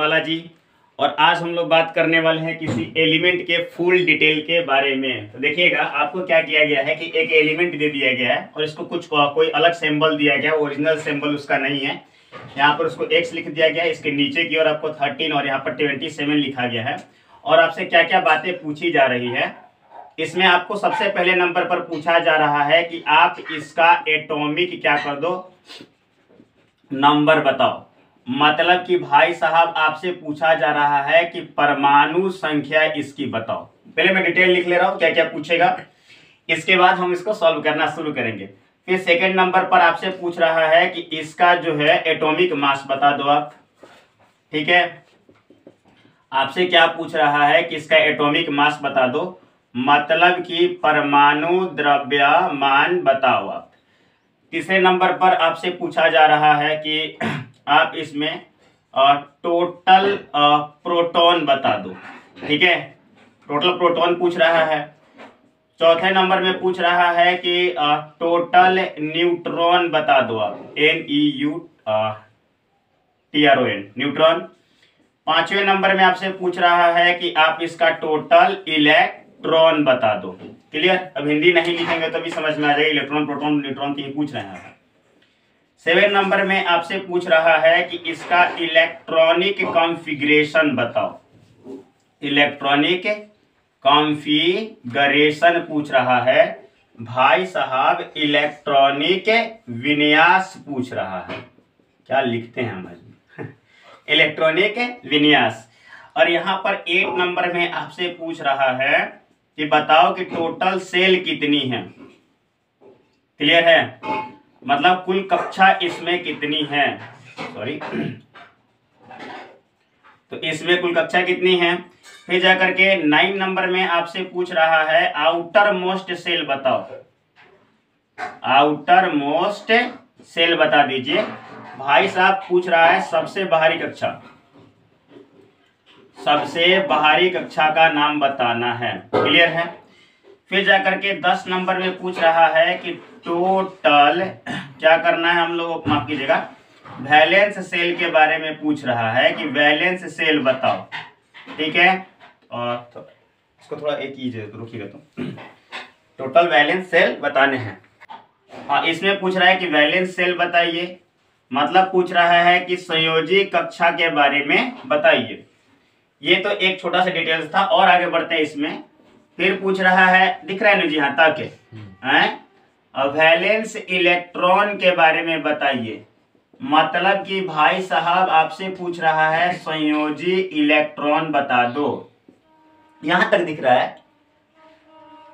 बालाजी। और आज हम लोग बात करने वाले हैं किसी एलिमेंट के फुल डिटेल के बारे में। तो देखिएगा, आपको क्या किया गया है कि एक एलिमेंट दे दिया गया है और इसको कुछ कोई अलग सिंबल दिया गया है, ओरिजिनल सिंबल उसका नहीं है। यहाँ पर उसको x लिख दिया गया है, इसके नीचे की ओर आपको 13 और यहाँ पर 27 लिखा गया है। और आपसे क्या क्या बातें पूछी जा रही है इसमें, आपको सबसे पहले नंबर पर पूछा जा रहा है कि आप इसका एटॉमिक क्या कर दो, नंबर बताओ। मतलब कि भाई साहब आपसे पूछा जा रहा है कि परमाणु संख्या इसकी बताओ। पहले मैं डिटेल लिख ले रहा हूं क्या क्या पूछेगा, इसके बाद हम इसको सॉल्व करना शुरू करेंगे। फिर सेकंड नंबर पर आपसे पूछ रहा है कि इसका जो है एटॉमिक मास बता दो आप। ठीक है, आपसे क्या पूछ रहा है कि इसका एटॉमिक मास बता दो, मतलब कि परमाणु द्रव्यमान बताओ आप। तीसरे नंबर पर आपसे पूछा जा रहा है कि आप इसमें टोटल प्रोटॉन बता दो। ठीक है, टोटल प्रोटॉन पूछ रहा है। चौथे नंबर में पूछ रहा है कि टोटल न्यूट्रॉन बता दो आप, NEUTRON, न्यूट्रॉन। पांचवें नंबर में आपसे पूछ रहा है कि आप इसका टोटल इलेक्ट्रॉन बता दो। क्लियर, अब हिंदी नहीं लिखेंगे तो भी समझ में आ जाएगा, इलेक्ट्रॉन प्रोटॉन न्यूट्रॉन की पूछ रहे हैं। 7 नंबर में आपसे पूछ रहा है कि इसका इलेक्ट्रॉनिक कॉन्फ़िगरेशन बताओ। इलेक्ट्रॉनिक कॉन्फ़िगरेशन पूछ रहा है भाई साहब, इलेक्ट्रॉनिक विन्यास पूछ रहा है। क्या लिखते हैं हम इलेक्ट्रॉनिक विन्यास। और यहाँ पर 8 नंबर में आपसे पूछ रहा है कि बताओ कि टोटल सेल कितनी है। क्लियर है, मतलब कुल कक्षा इसमें कितनी है, सॉरी तो इसमें कुल कक्षा कितनी है। फिर जाकर के 9 नंबर में आपसे पूछ रहा है आउटर मोस्ट सेल बताओ। आउटर मोस्ट सेल बता दीजिए। भाई साहब पूछ रहा है सबसे बाहरी कक्षा, सबसे बाहरी कक्षा का नाम बताना है। क्लियर है। फिर जाकर के 10 नंबर में पूछ रहा है कि टोटल क्या करना है हम लोग, माफ कीजिएगा, वैलेंस सेल के बारे में पूछ रहा है कि वैलेंस सेल बताओ। ठीक है, और तो इसको थोड़ा एक कीजिए, रुकिएगा तो टोटल वैलेंस सेल बताने हैं। हाँ, इसमें पूछ रहा है कि वैलेंस सेल बताइए, मतलब पूछ रहा है कि संयोजी कक्षा के बारे में बताइए। ये तो एक छोटा सा डिटेल्स था, और आगे बढ़ते हैं इसमें। फिर पूछ रहा है, दिख रहा है ना जी, हाँ तक है, वैलेंस इलेक्ट्रॉन के बारे में बताइए। मतलब कि भाई साहब आपसे पूछ रहा है संयोजी इलेक्ट्रॉन बता दो। यहां तक दिख रहा है,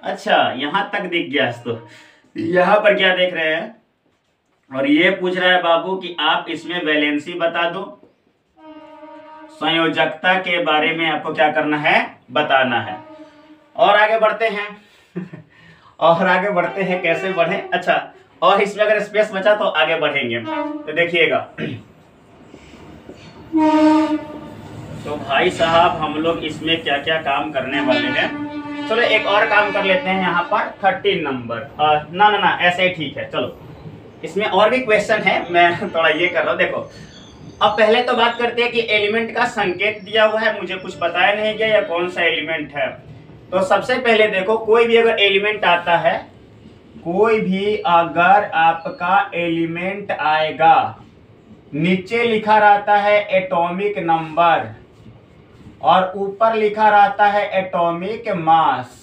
अच्छा यहां तक दिख गया। तो यहां पर क्या देख रहे हैं, और ये पूछ रहा है बाबू कि आप इसमें वैलेंसी बता दो, संयोजकता के बारे में आपको क्या करना है, बताना है। और आगे बढ़ते हैं और आगे बढ़ते हैं, कैसे बढ़े, अच्छा और इसमें अगर स्पेस बचा तो आगे बढ़ेंगे। तो देखिएगा, तो भाई साहब हम लोग इसमें क्या क्या काम करने वाले हैं। चलो एक और काम कर लेते हैं यहाँ पर 13 नंबर, ना ऐसे ही ठीक है। चलो इसमें और भी क्वेश्चन है, मैं थोड़ा ये कर रहा हूँ। देखो, अब पहले तो बात करते हैं कि एलिमेंट का संकेत दिया हुआ है, मुझे कुछ बताया नहीं गया या कौन सा एलिमेंट है। तो सबसे पहले देखो, कोई भी अगर एलिमेंट आता है, कोई भी अगर आपका एलिमेंट आएगा, नीचे लिखा रहता है एटॉमिक नंबर और ऊपर लिखा रहता है एटॉमिक मास।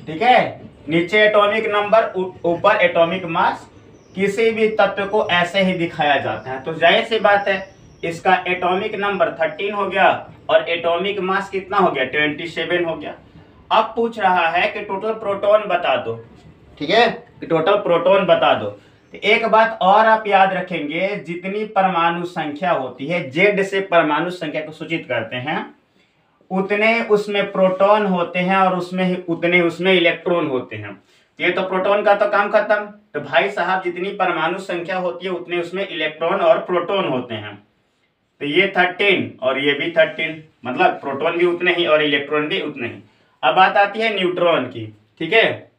ठीक है, नीचे एटॉमिक नंबर, ऊपर एटॉमिक मास। किसी भी तत्व को ऐसे ही दिखाया जाता है। तो जाहिर सी बात है, इसका एटॉमिक नंबर 13 हो गया और एटॉमिक मास कितना हो गया, 27 हो गया। अब पूछ रहा है कि टोटल प्रोटॉन बता दो। ठीक है, कि टोटल प्रोटॉन बता दो। तो एक बात और आप याद रखेंगे, जितनी परमाणु संख्या होती है, जेड से परमाणु संख्या को सूचित करते हैं, उतने उसमें प्रोटॉन होते हैं और उतने उसमें इलेक्ट्रॉन होते हैं। ये तो प्रोटॉन का तो काम खत्म। तो भाई साहब जितनी परमाणु संख्या होती है उतने उसमें इलेक्ट्रॉन और प्रोटॉन होते हैं। तो ये 13 और ये भी 13, मतलब प्रोटॉन भी उतने ही और इलेक्ट्रॉन भी उतने ही। अब बात आती है न्यूट्रॉन की। ठीक है,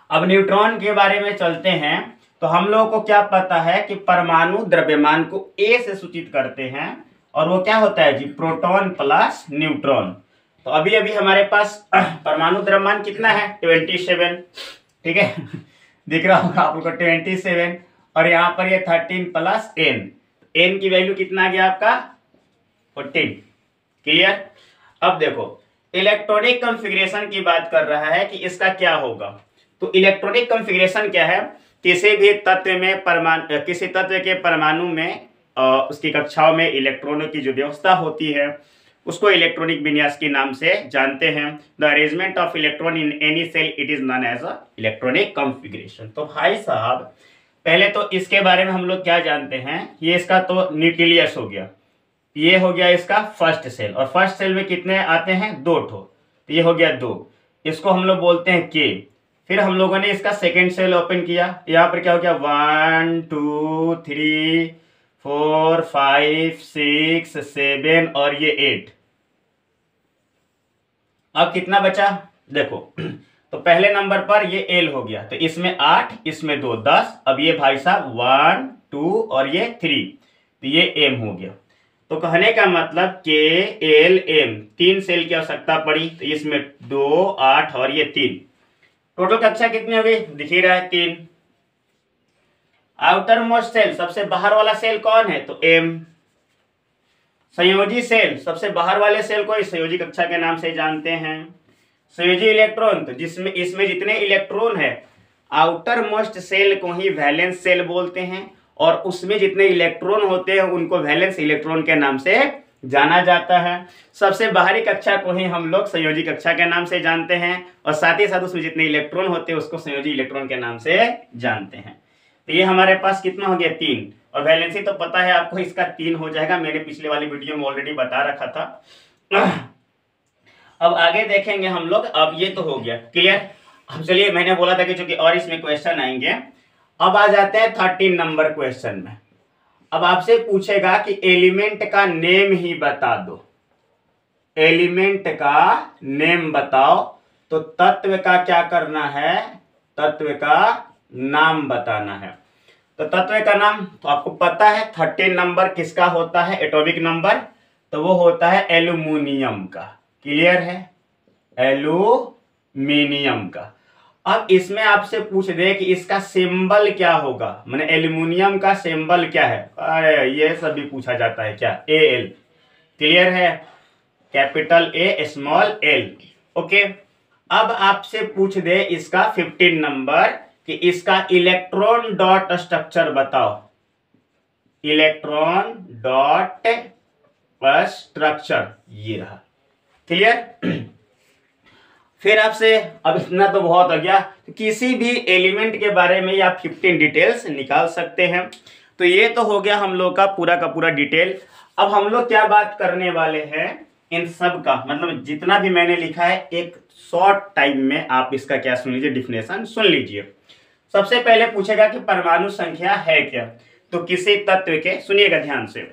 अब न्यूट्रॉन के बारे में चलते हैं। तो हम लोगों को क्या पता है कि परमाणु द्रव्यमान को ए से सूचित करते हैं और वो क्या होता है जी, प्रोटॉन प्लस न्यूट्रॉन। तो अभी अभी हमारे पास परमाणु द्रव्यमान कितना है, 27, ठीक है दिख रहा होगा आप लोग को 27, और यहाँ पर ये 13 प्लस n, n की वैल्यू कितना आ गया आपका 14। क्लियर। अब देखो इलेक्ट्रॉनिक कॉन्फ़िगरेशन की बात कर रहा है कि इसका क्या होगा। तो इलेक्ट्रॉनिक कॉन्फ़िगरेशन क्या है, किसी भी तत्व में किसी तत्व के परमाणु में उसकी कक्षाओं में इलेक्ट्रॉनों की जो व्यवस्था होती है उसको इलेक्ट्रॉनिक विन्यास के नाम से जानते हैं। The arrangement of electron in any cell it is known as a electronic configuration. तो भाई साहब पहले तो इसके बारे में हम लोग क्या जानते हैं, ये इसका तो न्यूक्लियस हो गया, ये हो गया इसका फर्स्ट सेल, और फर्स्ट सेल में कितने आते हैं, 2 ठो, तो ये हो गया 2, इसको हम लोग बोलते हैं के। फिर हम लोगों ने इसका सेकेंड सेल ओपन किया, यहाँ पर क्या हो गया 1 2 3 4 5 6 7 और ये 8। अब कितना बचा देखो तो पहले नंबर पर ये एल हो गया, तो इसमें 8 इसमें 2 10, अब ये भाई साहब 1 2 और ये 3, तो ये एम हो गया। तो कहने का मतलब के एल एम 3 सेल की आवश्यकता पड़ी, तो इसमें 2 8 और ये 3, टोटल कक्षा कितनी हो गई, दिख ही रहा है 3। आउटर मोस्ट सेल सबसे बाहर वाला सेल कौन है, तो एम। संयोजी सेल सबसे बाहर वाले सेल को इस संयोजी कक्षा के नाम से जानते हैं। संयोजी इलेक्ट्रॉन, तो जिसमें इसमें जितने इलेक्ट्रॉन है आउटर मोस्ट सेल को ही वैलेंस सेल बोलते हैं, और उसमें जितने इलेक्ट्रॉन होते हैं उनको वैलेंस इलेक्ट्रॉन के नाम से जाना जाता है। सबसे बाहरी कक्षा को ही हम लोग संयोजी कक्षा के नाम से जानते हैं, और साथ ही साथ उसमें जितने इलेक्ट्रॉन होते हैं उसको संयोजी इलेक्ट्रॉन के नाम से जानते हैं। तो ये हमारे पास कितना हो गया 3, और वैलेंसी तो पता है आपको इसका 3 हो जाएगा, मैंने पिछले वाली वीडियो में ऑलरेडी बता रखा था। अब आगे देखेंगे हम लोग, अब ये तो हो गया क्लियर। अब चलिए मैंने बोला था कि चूंकि और इसमें क्वेश्चन आएंगे, अब आ जाते हैं 13 नंबर क्वेश्चन में। अब आपसे पूछेगा कि एलिमेंट का नेम ही बता दो, एलिमेंट का नेम बताओ। तो तत्व का क्या करना है, तत्व का नाम बताना है। तो तत्व का नाम तो आपको पता है 13 नंबर किसका होता है, एटॉमिक नंबर, तो वो होता है एल्यूमिनियम का। क्लियर है, एल्यूमिनियम का। अब इसमें आपसे पूछ दे कि इसका सिंबल क्या होगा, माने एल्यूमिनियम का सिंबल क्या है, अरे ये सब भी पूछा जाता है क्या, एल। क्लियर है, capital A small L. Okay. अब आपसे पूछ दे इसका 15 नंबर कि इसका इलेक्ट्रॉन डॉट स्ट्रक्चर बताओ, इलेक्ट्रॉन डॉट स्ट्रक्चर ये रहा। क्लियर। फिर आपसे, अब इतना तो बहुत हो गया, किसी भी एलिमेंट के बारे में आप 15 डिटेल्स निकाल सकते हैं। तो ये तो हो गया हम लोग का पूरा डिटेल। अब हम लोग क्या बात करने वाले हैं इन सब का, मतलब जितना भी मैंने लिखा है एक शॉर्ट टाइम में आप इसका क्या सुन लीजिए, डिफिनेशन सुन लीजिए। सबसे पहले पूछेगा कि परमाणु संख्या है क्या, तो किसी तत्व के, सुनिएगा ध्यान से,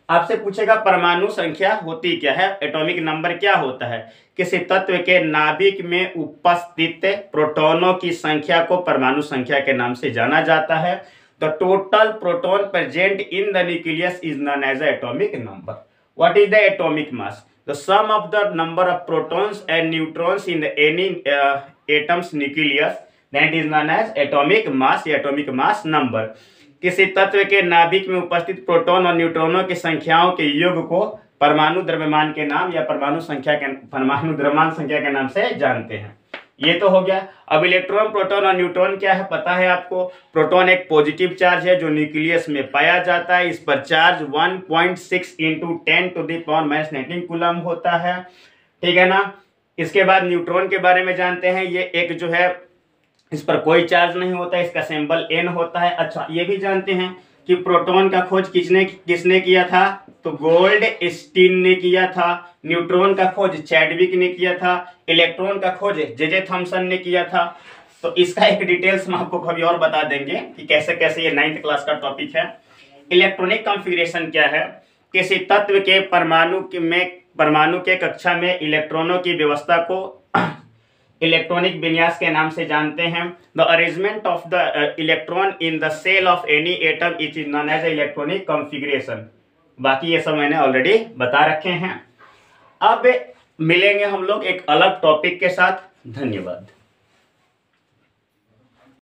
आपसे पूछेगा परमाणु संख्या होती क्या है, एटॉमिक नंबर क्या होता है। किसी तत्व के नाभिक में उपस्थित प्रोटॉनों की संख्या को परमाणु संख्या के नाम से जाना जाता है। The total proton present in the nucleus is known as atomic number. What is the atomic mass, the sum of the number of protons and neutrons in any atom's nucleus, that is known as atomic mass या atomic mass number. किसी तत्व के नाभिक में उपस्थित proton और न्यूट्रॉनों की संख्याओं के योग को परमाणु द्रव्यमान के नाम या परमाणु द्रव्यमान संख्या के नाम से जानते हैं। ये तो हो गया। अब इलेक्ट्रॉन, प्रोटॉन और न्यूट्रॉन क्या है पता है आपको। प्रोटॉन एक पॉजिटिव चार्ज है जो न्यूक्लियस में पाया जाता है। इस पर चार्ज 1.6 × 10⁻⁻⁹ कूलम होता है, ठीक है ना। इसके बाद न्यूट्रॉन के बारे में जानते हैं, ये एक जो है इस पर कोई चार्ज नहीं होता, इसका सिंबल N होता है। अच्छा, ये भी जानते हैं कि प्रोटॉन का खोज किसने किया था, तो गोल्डस्टीन ने किया था। न्यूट्रॉन का खोज चैडविक ने किया था। इलेक्ट्रॉन का खोज जे थॉमसन ने किया था। तो इसका एक डिटेल्स हम आपको कभी और बता देंगे कि कैसे कैसे, ये 9th क्लास का टॉपिक है। इलेक्ट्रॉनिक कॉन्फ़िगरेशन क्या है, किसी तत्व के परमाणु के कक्षा में इलेक्ट्रॉनों की व्यवस्था को इलेक्ट्रॉनिक विन्यास के नाम से जानते हैं। The arrangement of the electron in the cell of any atom is known as electronic configuration. बाकी ये सब मैंने ऑलरेडी बता रखे हैं। अब मिलेंगे हम लोग एक अलग टॉपिक के साथ। धन्यवाद।